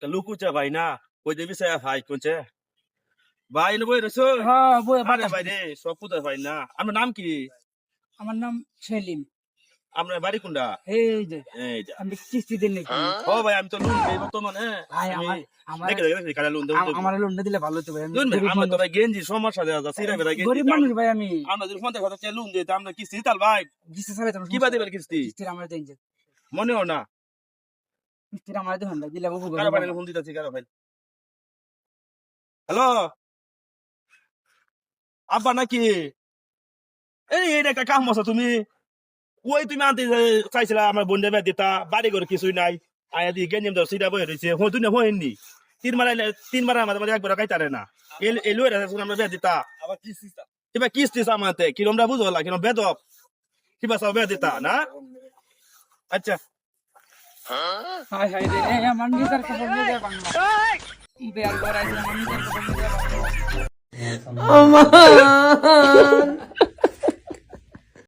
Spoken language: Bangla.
লুকুচা ভাই না ওই যে বিষয় ভাই কোনছে ভাই নে বই রছো হ্যাঁ বই আরে ভাই রে সব পুতা ভাই না আপনার নাম কি আমার নাম সেলিম আপনার বাড়ি কোনটা এই যে এই যা আমি কিস্তি দিন নাকি ও ভাই আমি তো লোন দেই বর্তমানে ভাই আমি আমার দেখে দেখে কারা লোন দেব আমার লোনটা দিলে ভালো হতো ভাই আমি লোন গরিব আমরা তো মানুষ। ভাই গেঞ্জি সমস্যা দেয়া আছে সিরা বেটা গেঞ্জি গরিব মানুষ ভাই আমি আমরা যদি 50,000 লোন দিই আমরা কিস্তি তাল ভাই কিস্তি ছাড়াই তো কি বাদে বের কিস্তি কিস্তি আমার দেন যে মনে হয় না কিস্তি আমার দেন ভাই দিলে বহু কারা ভাই ফোন দিতাছি কারা ভাই হ্যালো আব্বা নাকি এই এটা একটা কাম আছে তুমি ওই তুমি আনতে চাইছিলা আমার বোনদের বেদ দিতা বাড়ি ঘর কিছুই নাই আয়া দিয়ে গেঞ্জিম ধর সিটা বয়ে রয়েছে হতুন হয়নি তিন মারা আমাদের মাঝে একবার কাইতারে না এলো আমরা বেদ দিতা আবার কিবা কিস্তি সামাতে কিরমটা বুঝলা কিরম বেদব কিবা সব বেদ দিতা না আচ্ছা হাই হাই রে এই আমার নিজের খবর নিয়ে বাংলা বেয়ার গড়াইছে আমার নিজের খবর নিয়ে বাংলা Aman.